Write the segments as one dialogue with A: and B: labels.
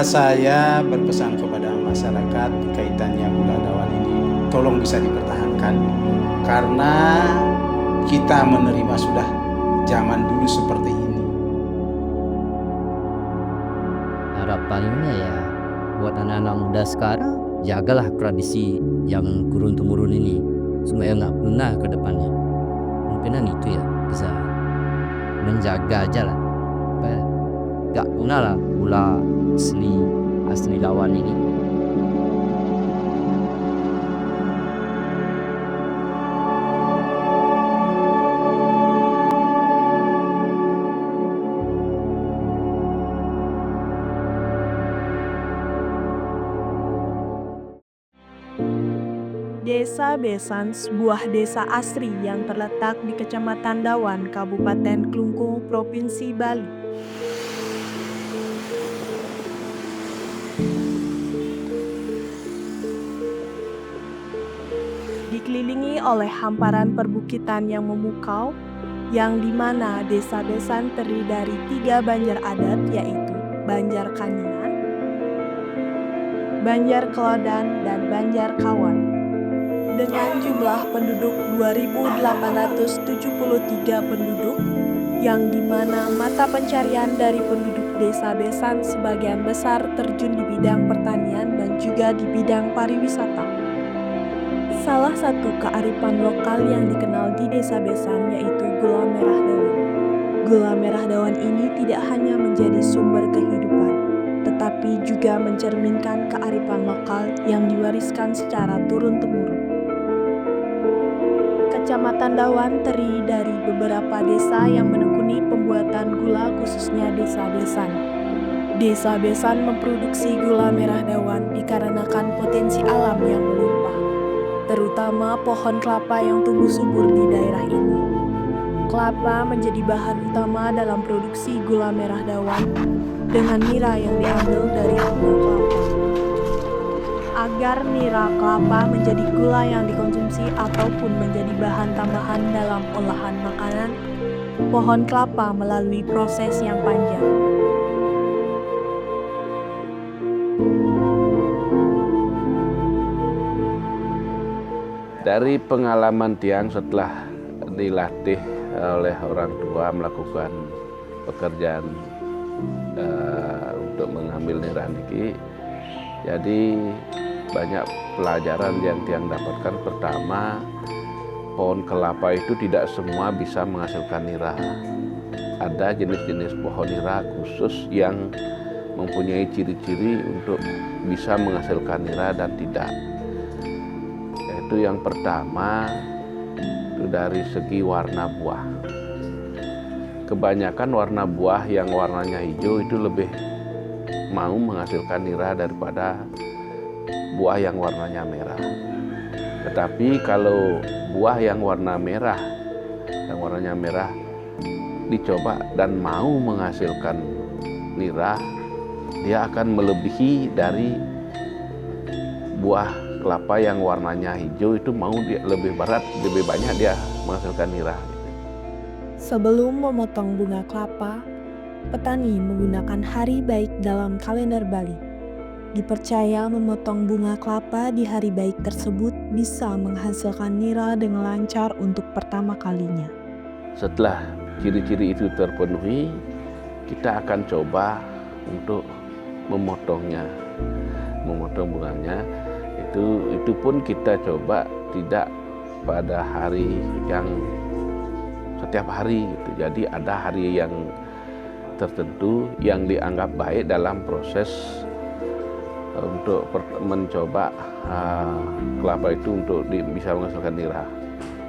A: Saya berpesan kepada masyarakat kaitannya gula dawan ini tolong bisa dipertahankan karena kita menerima sudah zaman dulu seperti ini.
B: Harapannya ya buat anak-anak muda sekarang, jagalah tradisi yang turun-temurun ini supaya nggak punah ke depannya. Mungkinan itu ya bisa menjaga aja lah supaya nggak punah lah gula asli lawan ini.
C: Desa Besan, sebuah desa asri yang terletak di Kecamatan Dawan, Kabupaten Klungkung, Provinsi Bali. Dikelilingi oleh hamparan perbukitan yang memukau, yang dimana Desa Besan terdiri dari 3 banjar adat, yaitu Banjar Kaningan, Banjar Kelodan, dan Banjar Kawan. Dengan jumlah penduduk 2.873 penduduk, yang dimana mata pencarian dari penduduk Desa Besan sebagian besar terjun di bidang pertanian dan juga di bidang pariwisata. Salah satu kearifan lokal yang dikenal di Desa Besan yaitu gula merah dawan. Gula merah dawan ini tidak hanya menjadi sumber kehidupan, tetapi juga mencerminkan kearifan lokal yang diwariskan secara turun-temurun. Kecamatan Dawan terdiri dari beberapa desa yang menekuni pembuatan gula, khususnya Desa Besan. Desa Besan memproduksi gula merah dawan dikarenakan potensi alam yang melimpah, terutama pohon kelapa yang tumbuh subur di daerah ini. Kelapa menjadi bahan utama dalam produksi gula merah dawan dengan nira yang diambil dari bunga kelapa. Agar nira kelapa menjadi gula yang dikonsumsi ataupun menjadi bahan tambahan dalam olahan makanan, pohon kelapa melalui proses yang panjang.
D: Dari pengalaman Tiang setelah dilatih oleh orang tua melakukan pekerjaan untuk mengambil nira niki, jadi banyak pelajaran yang Tiang dapatkan. Pertama, pohon kelapa itu tidak semua bisa menghasilkan nira. Ada jenis-jenis pohon nira khusus yang mempunyai ciri-ciri untuk bisa menghasilkan nira dan tidak. Yaitu yang pertama, itu dari segi warna buah. Kebanyakan warna buah yang warnanya hijau itu lebih mau menghasilkan nira daripada buah yang warnanya merah. Tetapi kalau buah yang warna merah, yang warnanya merah dicoba dan mau menghasilkan nira, dia akan melebihi dari buah kelapa yang warnanya hijau itu mau dia lebih berat, lebih banyak dia menghasilkan nira.
C: Sebelum memotong bunga kelapa, petani menggunakan hari baik dalam kalender Bali. Dipercaya memotong bunga kelapa di hari baik tersebut bisa menghasilkan nira dengan lancar untuk pertama kalinya.
D: Setelah ciri-ciri itu terpenuhi, kita akan coba untuk memotongnya, memotong bunganya. Itu pun kita coba tidak pada hari yang setiap hari gitu. Jadi ada hari yang tertentu yang dianggap baik dalam proses untuk mencoba kelapa itu untuk bisa menghasilkan nira.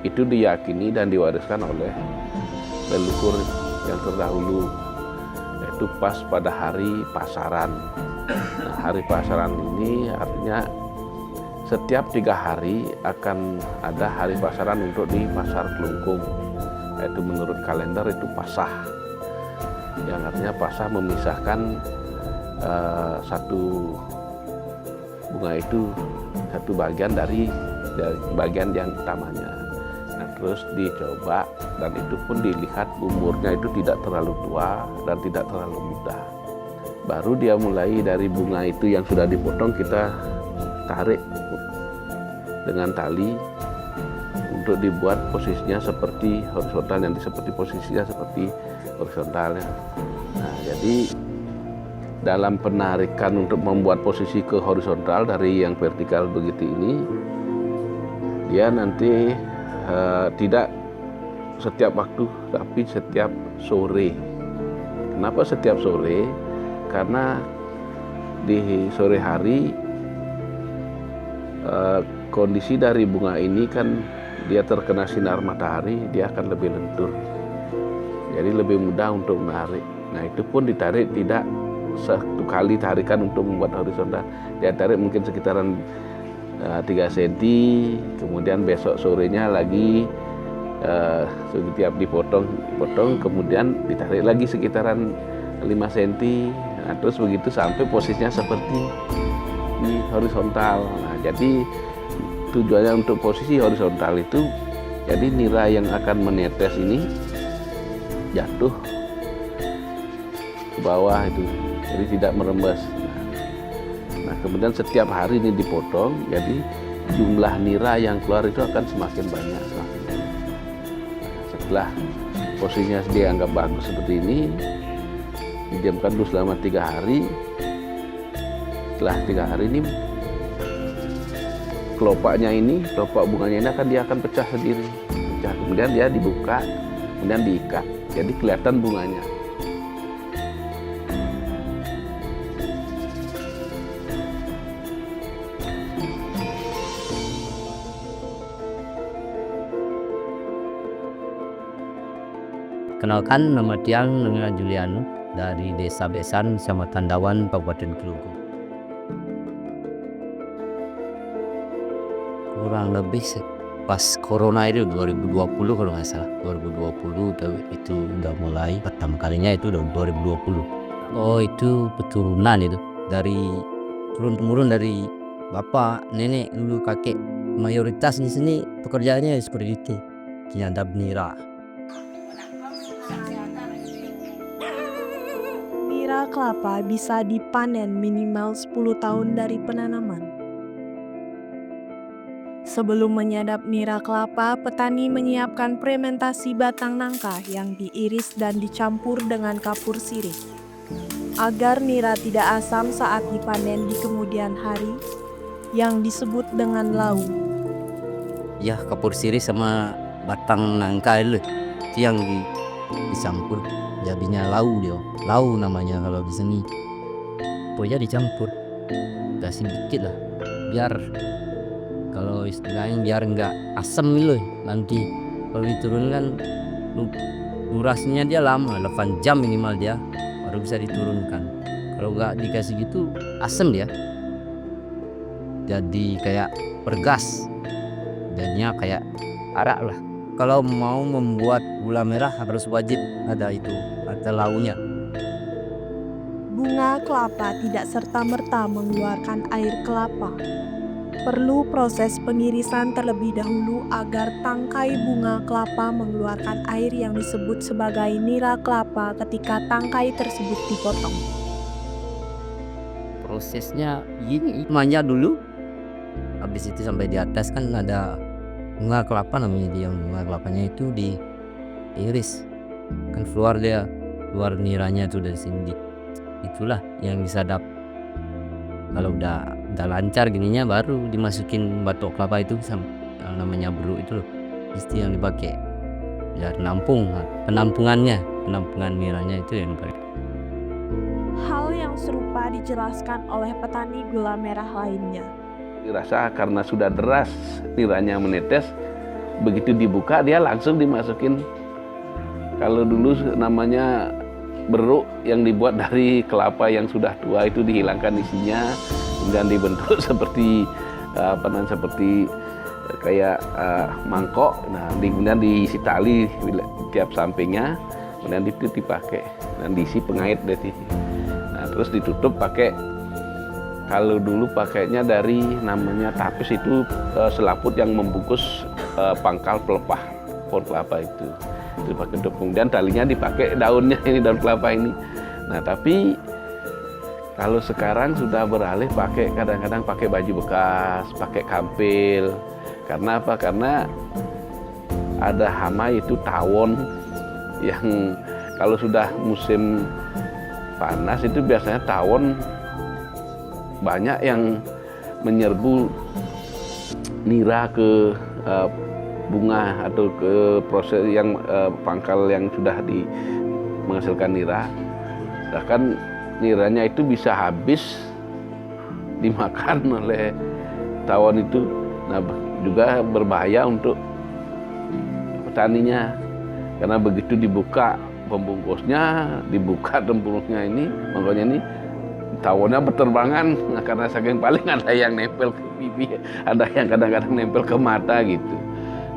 D: Itu diyakini dan diwariskan oleh leluhur yang terdahulu, yaitu pas pada hari pasaran. Nah, hari pasaran ini artinya setiap 3 hari akan ada hari pasaran untuk di Pasar Klungkung, yaitu menurut kalender itu Pasah, yang artinya Pasah memisahkan satu bunga itu satu bagian dari bagian yang utamanya. Nah, terus dicoba dan itu pun dilihat umurnya itu tidak terlalu tua dan tidak terlalu muda. baru dia mulai dari bunga itu yang sudah dipotong kita tarik dengan tali untuk dibuat posisinya seperti horizontal, yang seperti posisinya seperti horizontal ya. Nah, jadi dalam penarikan untuk membuat posisi ke horizontal dari yang vertikal begitu ini, dia nanti tidak setiap waktu tapi setiap sore. Kenapa setiap sore? Karena di sore hari kondisi dari bunga ini kan dia terkena sinar matahari, dia akan lebih lentur. Jadi lebih mudah untuk menarik. Nah, itu pun ditarik tidak satu kali tarikan untuk membuat horizontal. Dia tarik mungkin sekitaran 3 cm, kemudian besok sorenya lagi setiap dipotong, kemudian ditarik lagi sekitaran 5 cm. Nah, terus begitu sampai posisinya seperti di horizontal. Nah, jadi tujuannya untuk posisi horizontal itu, jadi nira yang akan menetes ini jatuh ke bawah itu, jadi tidak merembes. Nah, kemudian setiap hari ini dipotong, jadi jumlah nira yang keluar itu akan semakin banyak. Nah, setelah posisinya dianggap bagus seperti ini, didiamkan dulu selama 3 hari. Setelah 3 hari ini, kelopak bunganya ini dia akan pecah sendiri. Kemudian dia dibuka, kemudian diikat, jadi kelihatan bunganya.
B: Kenalkan, nama Tiang dengan Juliano dari Desa Besan, Kecamatan Dawan, Kabupaten Kelugu. Kurang lebih pas corona itu 2020 kalau nggak salah, 2020 itu udah mulai pertama kalinya itu udah 2020. Oh, itu keturunan itu dari turun-temurun dari bapak, nenek, dulu kakek. Mayoritas di sini pekerjaannya seperti itu, penyadap nira.
C: Nira kelapa bisa dipanen minimal 10 tahun dari penanaman. Sebelum menyadap nira kelapa, petani menyiapkan fermentasi batang nangka yang diiris dan dicampur dengan kapur sirih. Agar nira tidak asam saat dipanen di kemudian hari, yang disebut dengan lau.
B: Ya, kapur sirih sama batang nangka itu yang dicampur, jadinya lau dia. Lau namanya kalau di sini. Pokoknya dicampur, kasih dikit lah, biar kalau istilahnya biar nggak asam gitu nanti. Kalau diturunkan durasinya dia lama, 8 jam minimal dia baru bisa diturunkan. Kalau nggak dikasih gitu asam dia, jadi kayak pergas, jadinya kayak arak lah. Kalau mau membuat gula merah harus wajib ada launya.
C: Bunga kelapa tidak serta-merta mengeluarkan air kelapa. Perlu proses pengirisan terlebih dahulu agar tangkai bunga kelapa mengeluarkan air yang disebut sebagai nira kelapa ketika tangkai tersebut dipotong.
B: Prosesnya ini manja dulu, habis itu sampai di atas kan ada bunga kelapa namanya dia. Bunga kelapanya itu diiris, kan keluar niranya tuh dari sini. Itulah yang disadap. Kalau udah lancar gininya baru dimasukin batok kelapa itu yang namanya beruk itu loh, isti yang dipakai biar penampungan niranya itu yang dipakai.
C: Hal yang serupa dijelaskan oleh petani gula merah lainnya.
D: Dirasa karena sudah deras niranya menetes, begitu dibuka dia langsung dimasukin. Kalau dulu namanya beruk yang dibuat dari kelapa yang sudah tua itu dihilangkan isinya, kemudian dibentuk seperti seperti kayak mangkok. Nah, kemudian diisi tali tiap sampingnya, kemudian itu dipakai dan diisi pengait dari. Nah, terus ditutup pakai, kalau dulu pakainya dari namanya tapis itu selaput yang membungkus pangkal pelepah pohon kelapa itu pakai tutup, kemudian talinya dipakai daunnya ini, daun kelapa ini. Nah, tapi Kalau sekarang sudah beralih kadang-kadang pakai baju bekas, pakai kampil. Karena apa? Karena ada hama itu tawon yang kalau sudah musim panas itu biasanya tawon banyak yang menyerbu nira ke bunga atau ke proses yang pangkal yang sudah menghasilkan nira. Bahkan niranya itu bisa habis dimakan oleh tawon itu. Nah, juga berbahaya untuk petaninya karena begitu dibuka pembungkusnya, dibuka tempurungnya ini, makanya ini tawonnya berterbangan. Nah, karena saking paling ada yang nempel ke pipi, ada yang kadang-kadang nempel ke mata gitu.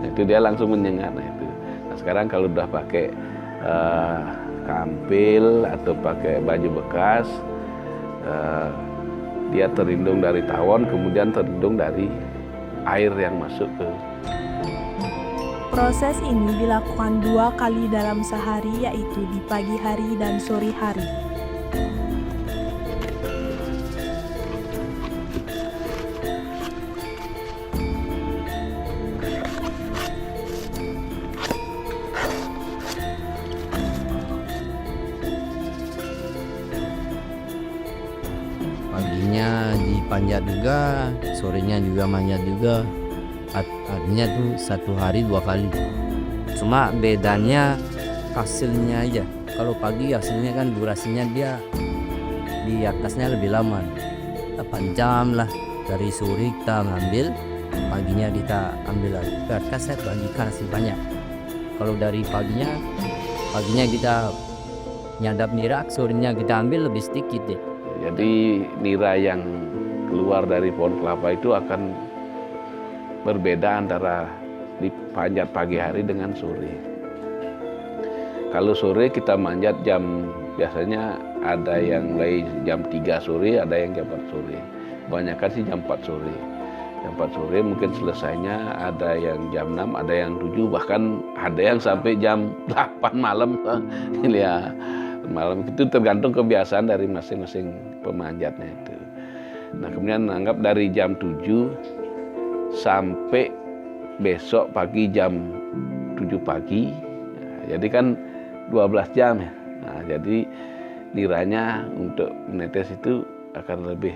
D: Nah, itu dia langsung menyengat. Nah, itu. Nah, sekarang kalau udah pakai kampil atau pakai baju bekas, dia terlindung dari tawon, kemudian terlindung dari air yang masuk ke.
C: Proses ini dilakukan 2 kali dalam sehari, yaitu di pagi hari dan sore hari.
B: Paginya dipanjat juga, sorenya juga manjat juga. Artinya tuh 1 hari 2 kali. Cuma bedanya hasilnya aja. Kalau pagi hasilnya kan durasinya dia di atasnya lebih lama, 8 jam lah. Dari sore kita ngambil, paginya kita ambil lagi. Karena saya bagikan hasil banyak. Kalau dari paginya kita nyadap nira, sorenya kita ambil lebih sedikit deh.
D: Jadi nira yang keluar dari pohon kelapa itu akan berbeda antara dipanjat pagi hari dengan sore. Kalau sore kita manjat biasanya ada yang mulai jam 3 sore, ada yang jam 4 sore. Kebanyakan sih jam 4 sore. Jam 4 sore mungkin selesainya ada yang jam 6, ada yang 7, bahkan ada yang sampai jam 8 malam. Ya, malam itu tergantung kebiasaan dari masing-masing pemanjatnya itu. Nah, kemudian anggap dari jam 7 sampai besok pagi jam 7 pagi. Nah, jadi kan 12 jam ya. Nah, jadi niranya untuk menetes itu akan lebih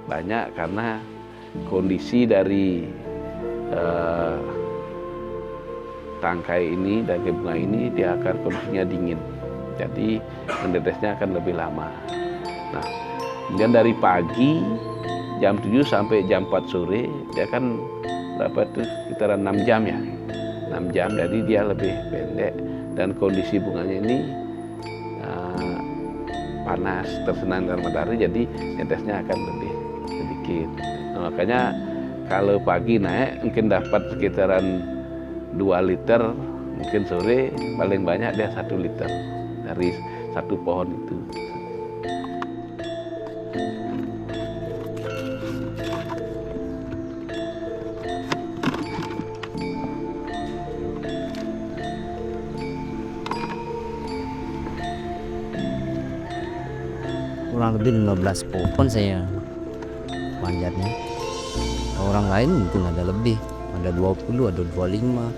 D: banyak karena kondisi dari tangkai ini, dari bunga ini dia akan kondisinya dingin. Jadi menetesnya akan lebih lama. Nah, kemudian dari pagi jam 7 sampai jam 4 sore dia kan berapa tuh, sekitaran 6 jam ya. 6 jam, jadi dia lebih pendek dan kondisi bunganya ini panas, tersenang dengan matahari, jadi netesnya akan lebih sedikit. Nah, makanya kalau pagi naik mungkin dapat sekitaran 2 liter, mungkin sore paling banyak dia 1 liter dari satu pohon itu.
B: Kurang lebih 15 pohon saya panjatnya. Orang lain mungkin ada lebih, ada 20, ada 25.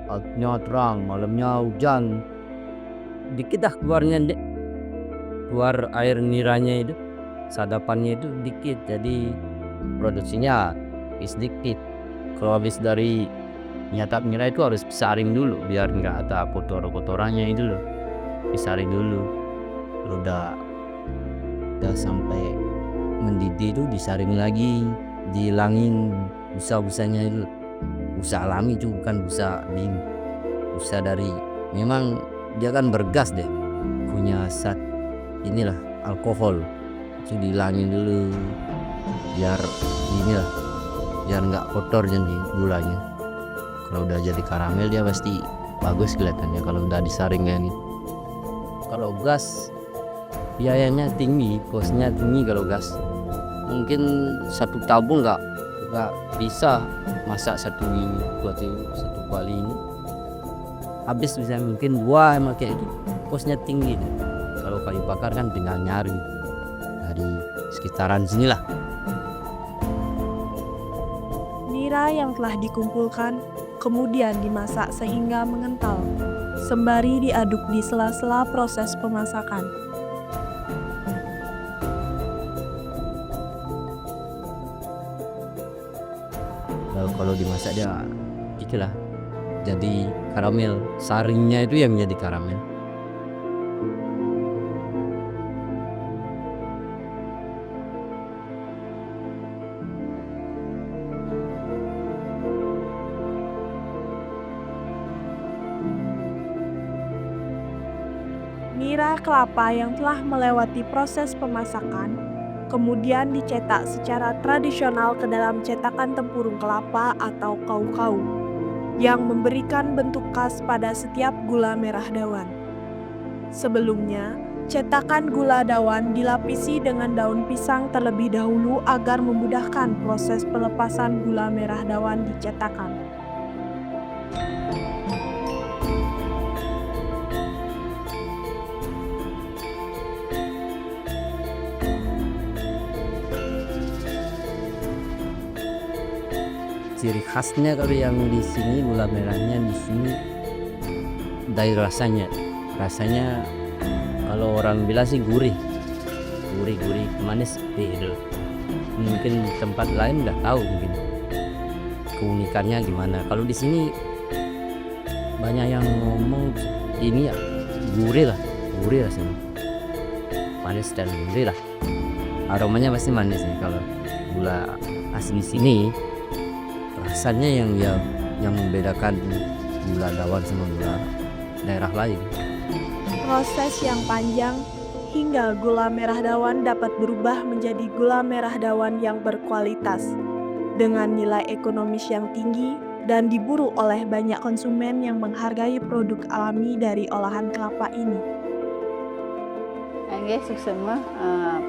B: Paginya terang, malamnya hujan. Dikit dah keluarnya, keluar air niranya itu, sadapannya itu dikit, jadi produksinya sedikit. Kalau habis dari nyatap nira itu harus disaring dulu biar nggak ada kotorannya itu loh, disaring dulu. Kalau udah sampai mendidih itu disaring lagi, dihilangin busa-busanya itu. Busa alami itu bukan busa dari, memang dia kan bergas deh, punya zat inilah alkohol, itu dihilangin dulu biar inilah, biar nggak kotor jadi gulanya. Kalau udah jadi karamel dia pasti bagus kelihatannya kalau udah disaring kayak gitu. Kalau gas biayanya tinggi, kosnya tinggi. Kalau gas mungkin 1 tabung nggak bisa masak satu kali ini, habis bisa mungkin 2 pakai itu. ongkosnya tinggi. Kalau kayu bakar kan tinggal nyari dari sekitaran sinilah.
C: Nira yang telah dikumpulkan kemudian dimasak sehingga mengental, sembari diaduk di sela-sela proses pemasakan.
B: Lalu kalau dimasak dia itulah jadi karamel, saringnya itu yang jadi karamel.
C: Nira kelapa yang telah melewati proses pemasakan kemudian dicetak secara tradisional ke dalam cetakan tempurung kelapa atau kau-kau yang memberikan bentuk khas pada setiap gula merah dawan. Sebelumnya, cetakan gula dawan dilapisi dengan daun pisang terlebih dahulu agar memudahkan proses pelepasan gula merah dawan di cetakan.
B: Ciri khasnya kalau yang di sini gula merahnya di sini dari rasanya. Rasanya kalau orang bilang sih gurih, manis, beda. Mungkin tempat lain nggak tahu mungkin keunikannya gimana. Kalau di sini banyak yang ngomong ini ya gurih rasanya, manis dan gurih lah. Aromanya pasti manis nih kalau gula asli sini. Rasanya yang membedakan gula dawan sama gula daerah lain.
C: Proses yang panjang hingga gula merah dawan dapat berubah menjadi gula merah dawan yang berkualitas dengan nilai ekonomis yang tinggi dan diburu oleh banyak konsumen yang menghargai produk alami dari olahan kelapa ini.
E: Nggih, suksema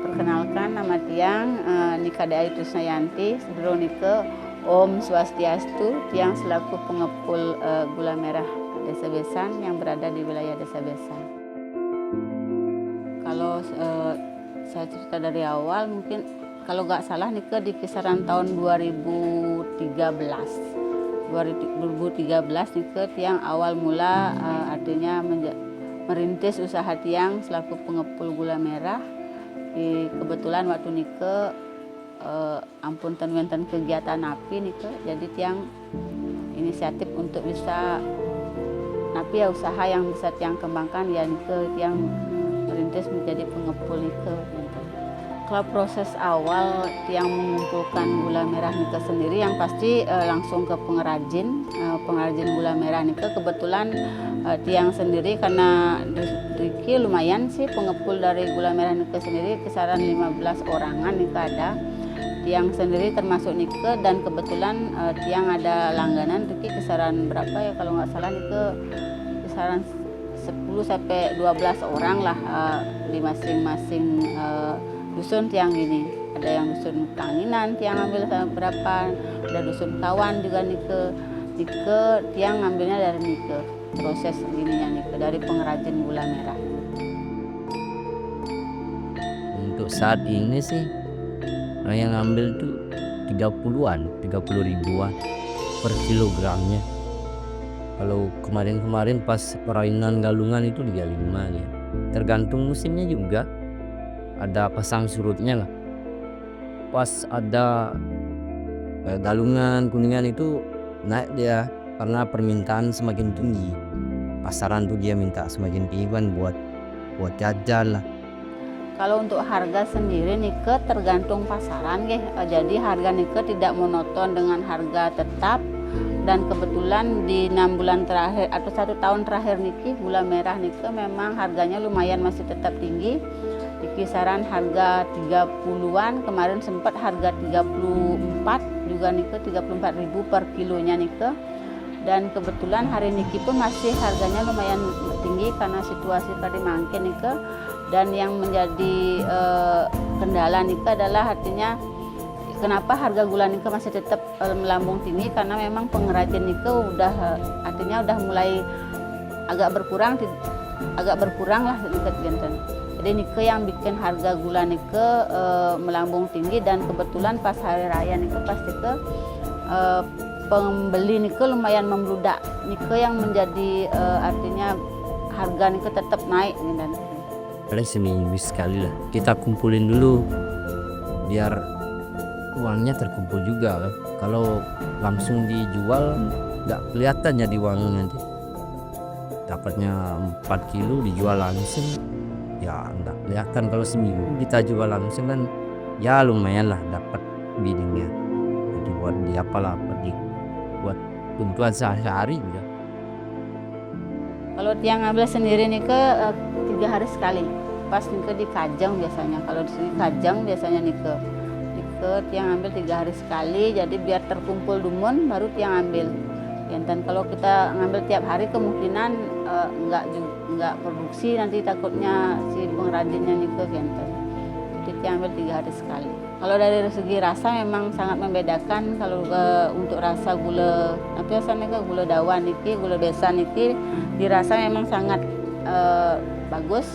E: perkenalkan nama tiang Nika Dea Trisnayanti, sedulur Nike Om Swastiastu, tiang selaku pengepul gula merah Desa Besan yang berada di wilayah Desa Besan. Kalau saya cerita dari awal, mungkin kalau nggak salah Nike di kisaran tahun 2013 Nike tiang awal mula artinya merintis usaha tiang selaku pengepul gula merah. Kebetulan waktu Nike ampun wonten kegiatan napi Nike, jadi tiang inisiatif untuk bisa napi ya usaha yang bisa tiang kembangkan ya Nike tiang merintis menjadi pengepul Nike. Kalau proses awal tiang mengumpulkan gula merah Nike sendiri yang pasti langsung ke pengrajin gula merah Nike. Kebetulan tiang sendiri karena Riki lumayan sih pengepul dari gula merah Nike sendiri kisaran 15 orangan Nike ada. Tiang sendiri termasuk Nike dan kebetulan tiang ada langganan Riki kisaran berapa ya kalau nggak salah Nike kisaran 10 sampai 12 orang lah di masing-masing dusun tiang gini. Ada yang dusun Tanginan tiang ambil berapa, ada dusun Kawan juga Nike tiang ngambilnya dari Nike. Proses gininya Nike dari pengrajin gula merah.
B: Untuk saat ini sih yang ngambil tuh 30 ribuan per kilogramnya. Kalau kemarin pas perainan galungan itu 35 ya. Tergantung musimnya juga. Ada pasang surutnya lah. Pas ada galungan kuningan itu naik dia karena permintaan semakin tinggi. Pasaran tuh dia minta semakin tinggi kan buat jajan lah.
E: Kalau untuk harga sendiri Nike tergantung pasaran jadi harga Nike tidak monoton dengan harga tetap, dan kebetulan di 6 bulan terakhir atau 1 tahun terakhir Nike gula merah Nike memang harganya lumayan masih tetap tinggi di kisaran harga 30-an, kemarin sempat harga 34 juga Nike 34.000 per kilonya Nike. Dan kebetulan hari Nike pun masih harganya lumayan tinggi karena situasi tadi mangke Nike. Dan yang menjadi kendala Nike adalah artinya kenapa harga gula Nike masih tetap melambung tinggi karena memang pengrajin Nike udah artinya udah mulai agak berkurang agak berkurang lah sedikit genten. Jadi nike yang bikin harga gula nike melambung tinggi, dan kebetulan pas hari raya nike pasti pembeli nike lumayan membludak. Nike yang menjadi artinya harga nike tetap naik genten.
B: Paling seminggu sekali lah kita kumpulin dulu biar uangnya terkumpul juga kan. Kalau langsung dijual nggak kelihatan jadi uangnya nanti. Dapatnya 4 kilo dijual langsung ya nggak kelihatan. Kalau seminggu kita jual langsung kan ya lumayan lah dapat biddingnya. Jadi buat di apalah buat kebutuhan sehari-hari juga.
E: Kalau tiang ngambil sendiri nih 3 hari sekali. Pas nih di Kajang biasanya. Kalau di sini Kajang biasanya nih tiang ambil 3 hari sekali. Jadi biar terkumpul dumun baru tiang ambil. Dan kalau kita ngambil tiap hari kemungkinan nggak produksi, nanti takutnya si pengrajinnya nih genten. Jadi tiang ambil 3 hari sekali. Kalau dari segi rasa memang sangat membedakan. Kalau untuk rasa gula, apa biasanya gula dawan niki, gula besan niki dirasa memang sangat bagus.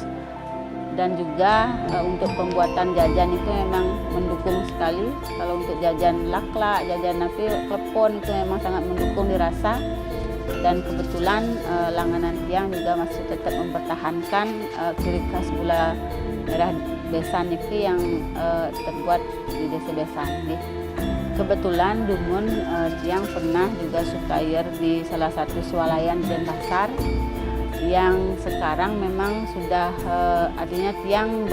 E: Dan juga untuk pembuatan jajan itu memang mendukung sekali. Kalau untuk jajan laklak, jajan klepon itu memang sangat mendukung dirasa. Dan kebetulan langganan tiang juga masih tetap mempertahankan ciri khas gula merah besan itu yang terbuat di desa besan. Kebetulan dumun tiang pernah juga sukair di salah satu swalayan di Denpasar, yang sekarang memang sudah artinya tiang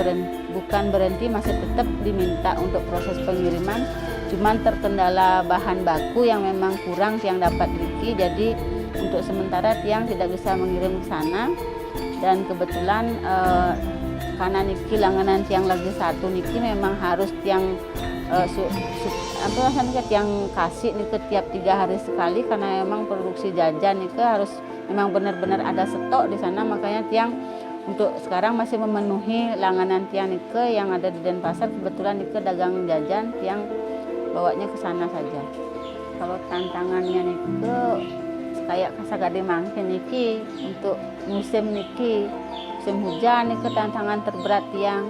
E: bukan berhenti, masih tetap diminta untuk proses pengiriman, cuman terkendala bahan baku yang memang kurang tiang dapat beli. Jadi untuk sementara tiang tidak bisa mengirim ke sana. Dan kebetulan karena niki langganan tiang lagi satu niki memang harus tiang tiang kasih niki tiap 3 hari sekali, karena memang produksi jajan niki harus memang benar-benar ada stok di sana. Makanya tiang untuk sekarang masih memenuhi langganan tiang nike yang ada di Denpasar. Kebetulan nike dagang jajan, tiang bawanya ke sana saja. Kalau tantangannya nike kayak kasagade mangke niki untuk musim niki, musim hujan nike tantangan terberat tiang.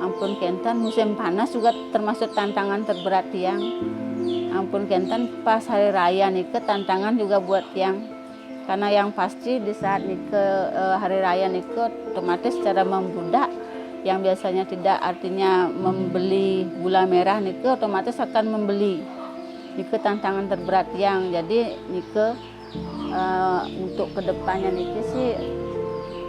E: Ampun kenten, musim panas juga termasuk tantangan terberat tiang. Ampun kenten, pas hari raya nike tantangan juga buat tiang. Karena yang pasti di saat hari raya otomatis secara membludak, yang biasanya tidak artinya membeli gula merah otomatis akan membeli. Tantangan terberat yang jadi untuk kedepannya sih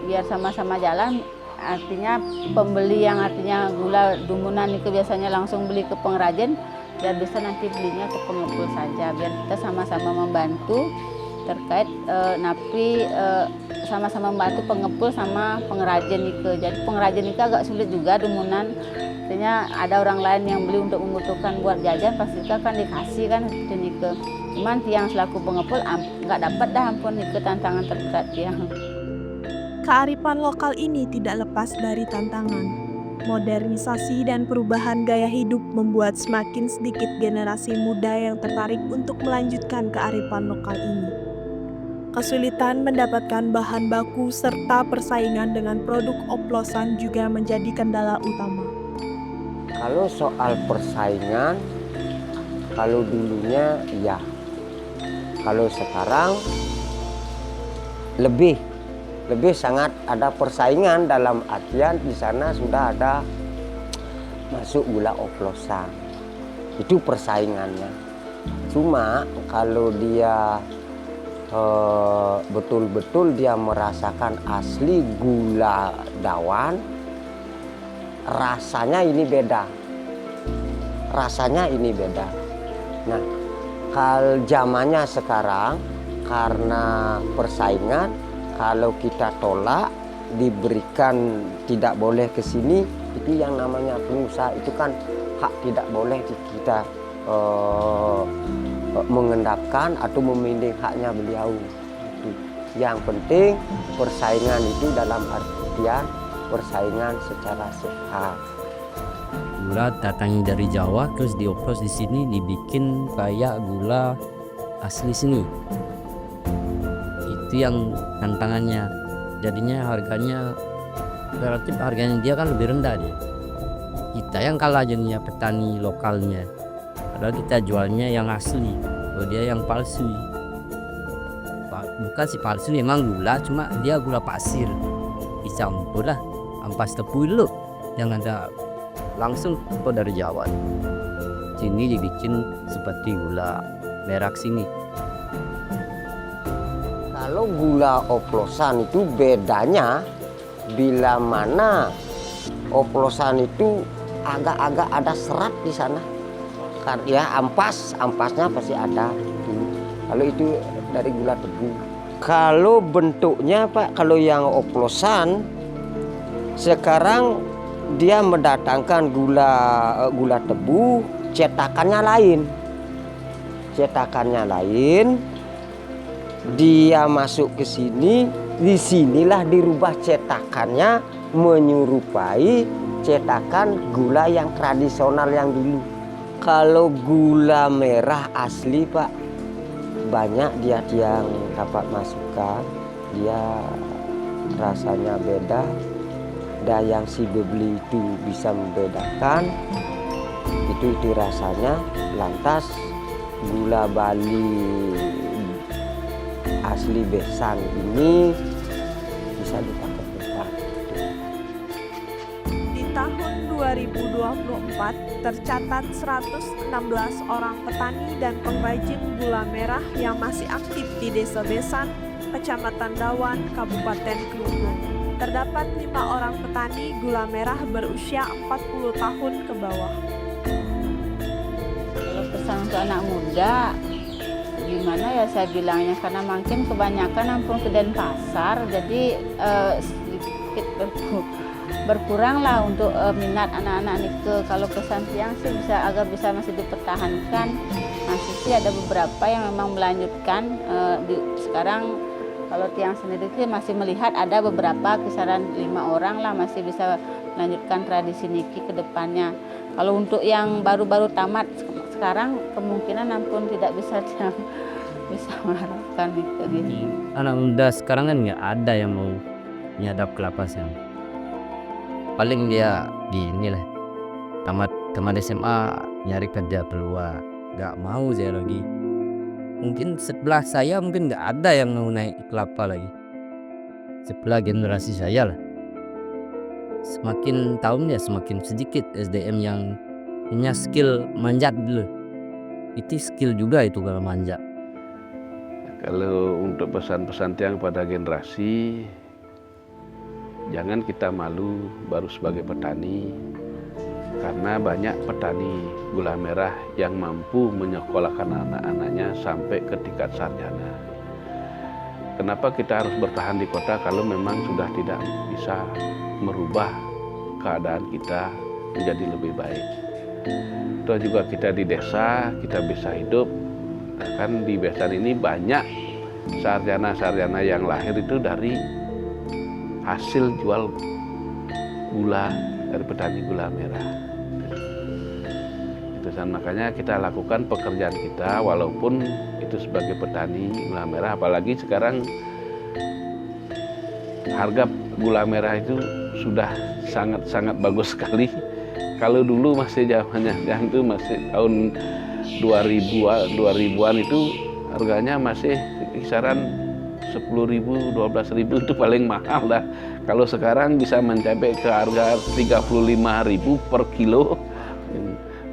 E: biar sama-sama jalan, artinya pembeli yang artinya gula dumunan biasanya langsung beli ke pengrajin, biar bisa nanti belinya ke pengepul saja, biar kita sama-sama membantu terkait sama-sama membantu pengepul sama pengrajin Jadi pengrajin agak sulit juga dumunan. Artinya ada orang lain yang beli untuk membutuhkan buat jajan, pasti akan dikasih kan seperti Cuman tiang selaku pengepul nggak dapat dah ampun tantangan terberat tiang.
C: Kearifan lokal ini tidak lepas dari tantangan. Modernisasi dan perubahan gaya hidup membuat semakin sedikit generasi muda yang tertarik untuk melanjutkan kearifan lokal ini. Kesulitan mendapatkan bahan baku serta persaingan dengan produk oplosan juga menjadi kendala utama.
F: Kalau soal persaingan, kalau dulunya ya, kalau sekarang lebih sangat ada persaingan, dalam artian di sana sudah ada masuk gula oplosan. Itu persaingannya. Cuma kalau dia betul-betul dia merasakan asli gula dawan, rasanya ini beda. Nah, kalau zamannya sekarang karena persaingan, kalau kita tolak, diberikan tidak boleh ke sini, itu yang namanya pengusaha itu kan hak, tidak boleh kita mengendapkan atau meminding haknya beliau. Yang penting persaingan itu dalam artian persaingan secara sehat.
B: Gula datangnya dari Jawa terus dioplos di sini dibikin kayak gula asli sini. Itu yang tantangannya. jadinya harganya relatif harganya dia kan lebih rendah dia. Kita yang kalah jadinya petani lokalnya. Padahal kita jualnya yang asli, kalau dia yang palsu. Bukan si palsu memang gula, cuma dia gula pasir. Dicampur lah ampas tepung dulu, yang ada langsung dari Jawa. Sini dibikin seperti gula merah sini.
F: Kalau gula oplosan itu bedanya bila mana oplosan itu agak-agak ada serat di sana. Karena ya ampasnya pasti ada. Kalau itu dari gula tebu. Kalau bentuknya Pak, kalau yang oplosan sekarang dia mendatangkan gula tebu, cetakannya lain. Dia masuk ke sini, disinilah dirubah cetakannya menyerupai cetakan gula yang tradisional yang dulu. Kalau gula merah asli Pak, banyak dia yang dapat masukkan, dia rasanya beda. Dan yang si beli itu bisa membedakan, itu rasanya. Lantas gula Bali asli besan ini bisa dipakai kita.
C: Di tahun 2024 tercatat 116 orang petani dan pengrajin gula merah yang masih aktif di Desa Besan, Kecamatan Dawan, Kabupaten Kelungkung. Terdapat 5 orang petani gula merah berusia 40 tahun ke bawah.
E: Kalau pesan untuk anak muda, gimana ya saya bilangnya, karena mungkin kebanyakan ampun ke Denpasar, jadi sedikit berkurang lah untuk minat anak-anak nike. Kalau pesan tiang sih bisa masih dipertahankan, masih sih ada beberapa yang memang melanjutkan. Sekarang kalau tiang sendiri sih masih melihat ada beberapa kisaran 5 orang lah masih bisa melanjutkan tradisi niki ke depannya. Kalau untuk yang baru-baru tamat sekarang kemungkinan ampun tidak bisa mengharapkan gitu.
B: Anak muda sekarang kan nggak ada yang mau nyadap kelapa sawit. Paling dia di inilah tamat SMA nyari kerja keluar, nggak mau saya lagi. Mungkin sebelah saya mungkin nggak ada yang mau naik kelapa lagi. Sebelah generasi saya lah. Semakin tahun ya semakin sedikit SDM yang punya skill manjat dulu. Itu skill juga itu kalau manjat.
D: Kalau untuk pesan-pesan tiang pada generasi, jangan kita malu baru sebagai petani, karena banyak petani gula merah yang mampu menyekolahkan anak-anaknya sampai ke tingkat sarjana. Kenapa kita harus bertahan di kota kalau memang sudah tidak bisa merubah keadaan kita menjadi lebih baik? Toh juga kita di desa, kita bisa hidup. Kan di Besan ini banyak sarjana-sarjana yang lahir itu dari hasil jual gula dari petani gula merah. Makanya kita lakukan pekerjaan kita walaupun itu sebagai petani gula merah. Apalagi sekarang harga gula merah itu sudah sangat-sangat bagus sekali. Kalau dulu masih zamannya yang itu masih tahun 2000-an itu harganya masih kisaran 10.000, 12.000 itu paling mahal dah. Kalau sekarang bisa mencapai ke harga 35.000 per kilo.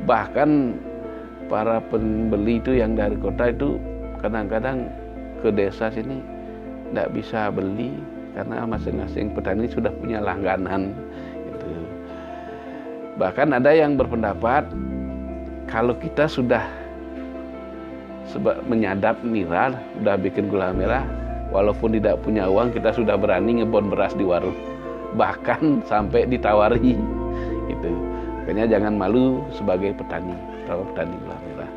D: Bahkan para pembeli itu yang dari kota itu kadang-kadang ke desa sini tidak bisa beli karena masing-masing petani sudah punya langganan. Gitu. Bahkan ada yang berpendapat kalau kita sudah menyadap nira, sudah bikin gula merah, walaupun tidak punya uang kita sudah berani ngebon beras di warung, bahkan sampai ditawari. Gitu. Makanya jangan malu sebagai petani gula merah.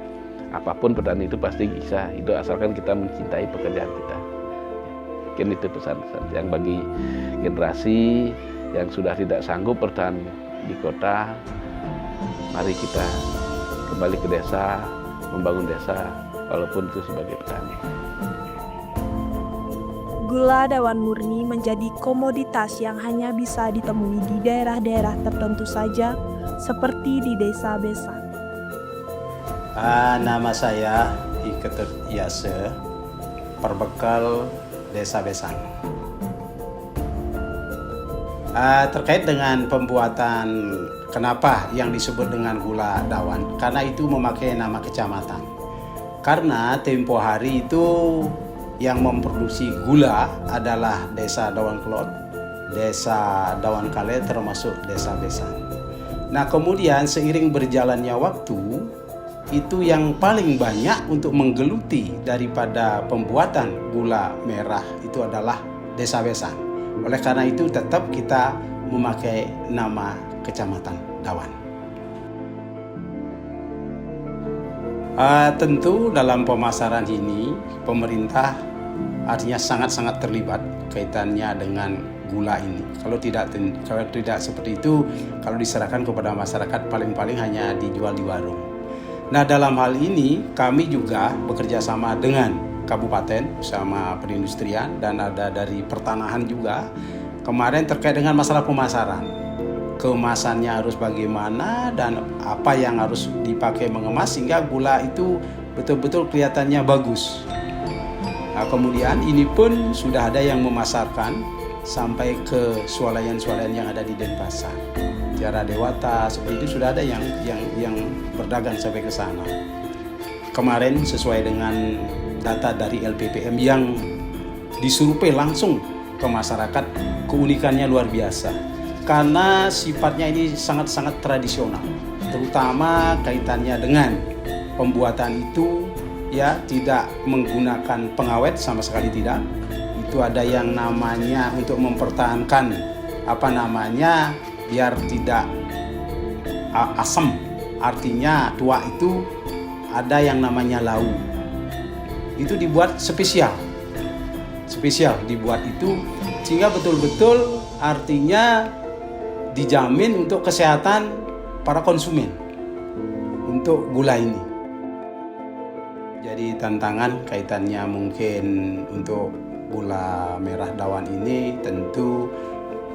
D: Apapun petani itu pasti bisa, itu asalkan kita mencintai pekerjaan kita. Mungkin itu pesan-pesan yang bagi generasi yang sudah tidak sanggup bertahan di kota, mari kita kembali ke desa, membangun desa, walaupun itu sebagai petani.
C: Gula dawan murni menjadi komoditas yang hanya bisa ditemui di daerah-daerah tertentu saja, seperti di Desa Besan.
A: Nama saya Iketer Yase, perbekal Desa Besan. Terkait dengan pembuatan, kenapa yang disebut dengan gula dawan? Karena itu memakai nama kecamatan. Karena tempo hari itu yang memproduksi gula adalah Desa Dawan Kelot, Desa Dawan Kale, termasuk Desa Besan. Nah, kemudian seiring berjalannya waktu, itu yang paling banyak untuk menggeluti daripada pembuatan gula merah itu adalah Desa Besan. Oleh karena itu tetap kita memakai nama Kecamatan Dawan. Tentu dalam pemasaran ini pemerintah artinya sangat-sangat terlibat kaitannya dengan gula ini. Kalau tidak seperti itu, kalau diserahkan kepada masyarakat paling-paling hanya dijual di warung. Nah, dalam hal ini kami juga bekerja sama dengan kabupaten sama perindustrian dan ada dari pertanahan juga. Kemarin terkait dengan masalah pemasaran, kemasannya harus bagaimana dan apa yang harus dipakai mengemas sehingga gula itu betul-betul kelihatannya bagus. Nah, kemudian ini pun sudah ada yang memasarkan sampai ke swalayan-swalayan yang ada di Denpasar, Tiara Dewata, seperti itu sudah ada yang berdagang sampai ke sana. Kemarin sesuai dengan data dari LPPM yang disurvei langsung ke masyarakat, keunikannya luar biasa. Karena sifatnya ini sangat-sangat tradisional, terutama kaitannya dengan pembuatan itu ya tidak menggunakan pengawet sama sekali tidak. Itu ada yang namanya untuk mempertahankan biar tidak asam, artinya tua itu ada yang namanya lau. Itu dibuat spesial dibuat itu sehingga betul-betul artinya dijamin untuk kesehatan para konsumen untuk gula ini. Jadi tantangan kaitannya mungkin untuk gula merah dawan ini tentu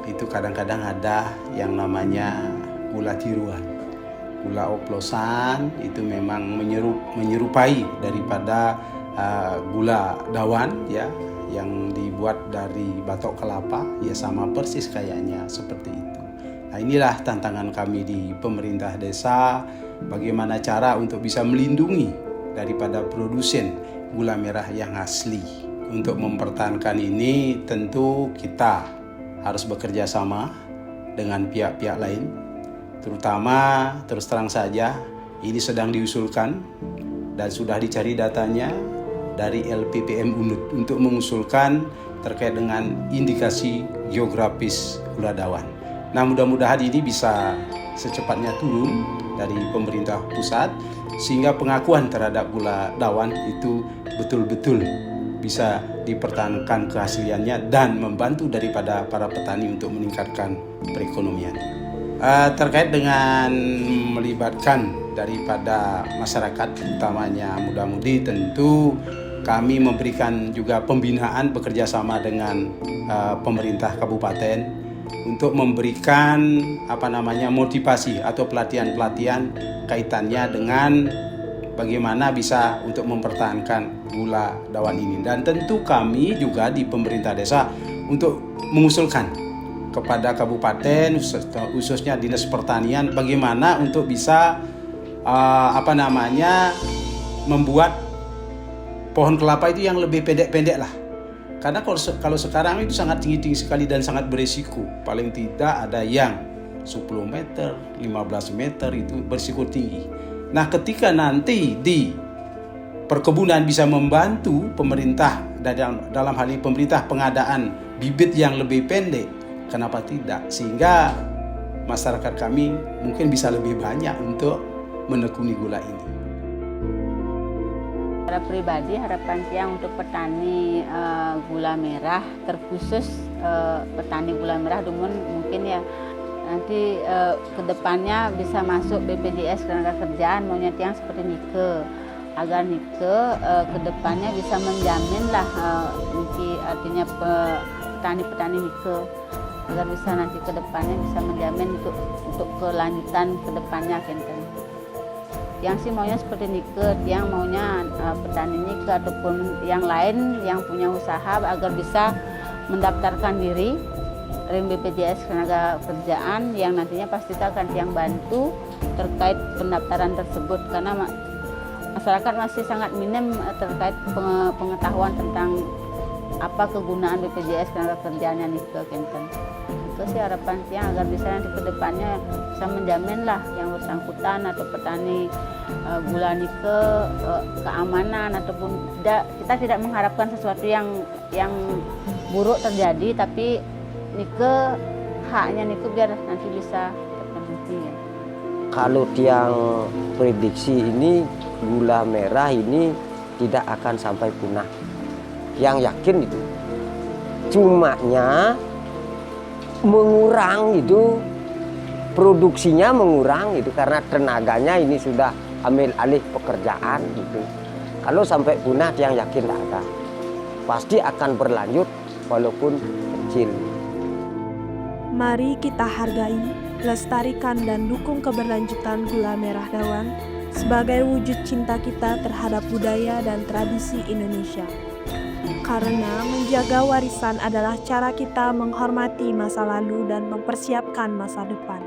A: itu kadang-kadang ada yang namanya gula tiruan, gula oplosan, itu memang menyerupai daripada gula dawan ya, yang dibuat dari batok kelapa ya, sama persis kayaknya seperti itu. Nah, inilah tantangan kami di pemerintah desa, bagaimana cara untuk bisa melindungi daripada produsen gula merah yang asli. Untuk mempertahankan ini tentu kita harus bekerja sama dengan pihak-pihak lain, terutama terus terang saja ini sedang diusulkan dan sudah dicari datanya dari LPPM Unut untuk mengusulkan terkait dengan indikasi geografis gula dawan. Nah, mudah-mudahan ini bisa secepatnya turun dari pemerintah pusat sehingga pengakuan terhadap gula dawan itu betul-betul bisa dipertahankan keasliannya dan membantu daripada para petani untuk meningkatkan perekonomian. Terkait dengan melibatkan daripada masyarakat, utamanya muda-mudi, tentu kami memberikan juga pembinaan bekerjasama dengan pemerintah kabupaten untuk memberikan motivasi atau pelatihan-pelatihan kaitannya dengan bagaimana bisa untuk mempertahankan gula dawan ini. Dan tentu kami juga di pemerintah desa untuk mengusulkan kepada kabupaten khususnya Dinas Pertanian bagaimana untuk bisa membuat pohon kelapa itu yang lebih pendek-pendek lah. Karena kalau sekarang itu sangat tinggi-tinggi sekali dan sangat berisiko. Paling tidak ada yang 10 meter, 15 meter itu berisiko tinggi. Nah, ketika nanti di perkebunan bisa membantu pemerintah dalam hal ini pemerintah pengadaan bibit yang lebih pendek, kenapa tidak? Sehingga masyarakat kami mungkin bisa lebih banyak untuk menekuni gula ini.
E: Secara pribadi harapan saya untuk petani gula merah, terkhusus petani gula merah Dumon mungkin ya nanti kedepannya bisa masuk BPJS Ketenagakerjaan maunya tiang seperti Nike. agar Nike kedepannya bisa menjamin lah artinya petani-petani Nike agar bisa nanti kedepannya bisa menjamin untuk kelanjutan kedepannya kenten. Yang sih maunya seperti Nike, yang maunya petani Nike ataupun yang lain yang punya usaha agar bisa mendaftarkan diri Ring BPJS Ketenagakerjaan yang nantinya pasti akan yang bantu terkait pendaftaran tersebut karena masyarakat masih sangat minim terkait pengetahuan tentang apa kegunaan BPJS Ketenagakerjaannya Nike kenten. Itu sih harapan tiang agar bisa nanti kedepannya bisa menjamin lah yang bersangkutan atau petani gula Nike keamanan ataupun kita tidak mengharapkan sesuatu yang buruk terjadi, tapi Nike haknya Nike biar nanti bisa terpenuhi. Ya.
F: Kalau tiang prediksi ini gula merah ini tidak akan sampai punah. Yang yakin itu. Cumanya mengurang itu, produksinya mengurang itu karena tenaganya ini sudah ambil alih pekerjaan gitu. Kalau sampai punah tiang yakin tidak ada. Pasti akan berlanjut walaupun kecil.
C: Mari kita hargai, lestarikan dan dukung keberlanjutan gula merah Dawan sebagai wujud cinta kita terhadap budaya dan tradisi Indonesia. Karena menjaga warisan adalah cara kita menghormati masa lalu dan mempersiapkan masa depan.